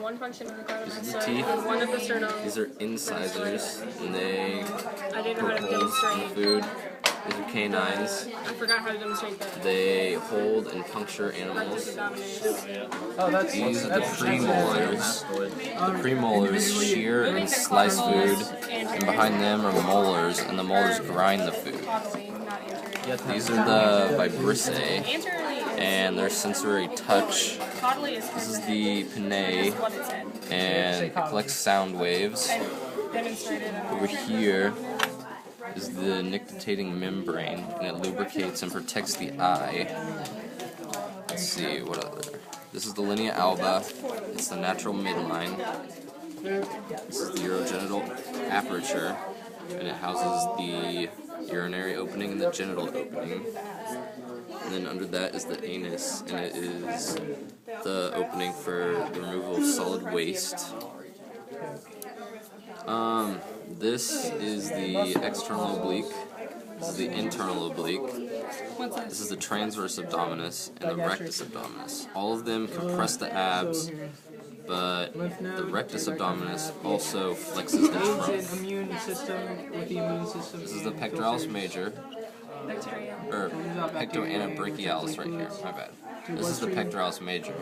one function of the cleidomastoid. Teeth. One of the sternal. These are incisors, and they I didn't know how to poke holes in the demonstrate. food. These are canines. I forgot how to demonstrate that. They hold and puncture animals. Rectus abdominis. Oh, that's These are the premolars. The premolars shear and slice food, and behind them are molars, and the molars grind the food. Caudally, not anteriorly. These are the vibrissae, Anteriorly is and their sensory touch. caudally is This is the pinnae, what it said. and it collects sound waves. I demonstrated Over here is the nictitating membrane, and it lubricates and protects the eye. Let's see, what other? This is the linea alba. It's the natural midline. This is the urogenital aperture, and it houses the urinary opening and the genital opening. And then under that is the anus, and it is the opening for the removal of solid waste. This is the external oblique. This is the internal oblique. What's This this? is the transverse abdominis and the rectus abdominis. All of them compress the abs, but the rectus abdominis also flexes the trunk. aids an immune system with the immune system. This is the pectoralis major, Bacteria. or pectoanabrachialis right here, my bad. This is the pectoralis major.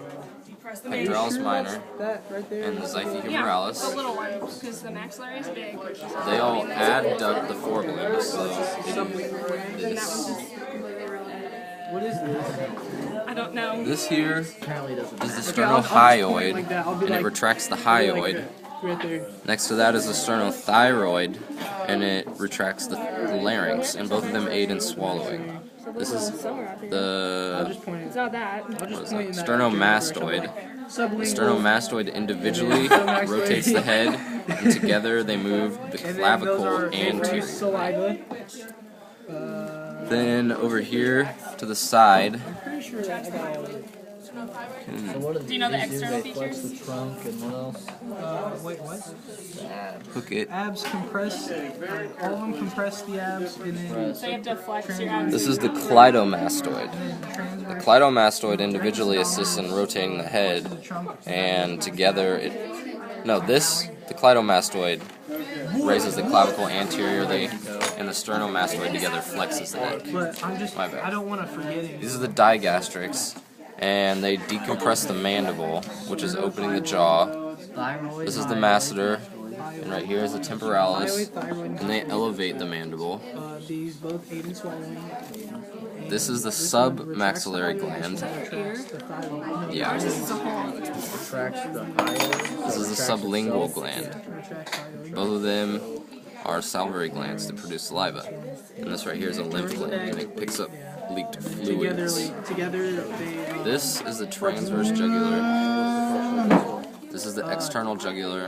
Pectoralis minor, That right there. and the xiphi Yeah, humoralis. the little one, because the maxillary is big. They all adduct the forelimbs, so they do And that this. one's just completely irrelevant. What is this? I don't know. This here is the I'll just point it sternohyoid, like that. I'll be and it like- retracts the Like hyoid. that, right there. Next to that is the sternothyroid, and it retracts the larynx, and both of them aid in swallowing. This is I'll the just point It's it. not that. I'll just what point is in that? that Sternomastoid. The sublingual. sternomastoid individually rotates the head, and together they move the And then those clavicle are anterior. saliva. Then over here to the side, Pretty sure that I got all of it. Do you know the external features? Wait, what? hook it. Abs compress. All of them compress the abs, and then So you have to flex your abs. This is the cleidomastoid. The cleidomastoid individually assists in rotating the head, and together the cleidomastoid raises the clavicle anteriorly, and the sternomastoid together flexes the neck. But I'm just. My bad. I don't want to forget it. These are the digastrics, and they decompress the mandible, which is opening the jaw. This is the masseter, and right here is the temporalis, and they elevate the mandible. These both aid in swallowing. This is the submaxillary gland. Yeah. Ours is a whole. This is the sublingual gland. Both of them are salivary glands that produce saliva. And this right here is a lymph gland, and it picks up leaked fluids. Together, they. This is the transverse jugular. This is the external jugular.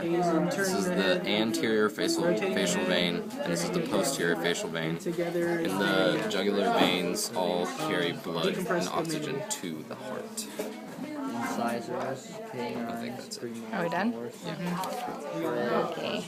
This is the anterior facial vein, and this is the posterior facial vein. Together. And the jugular veins all carry blood and oxygen to the heart. Incisors, I think that's it. Are we done? Yeah. Okay.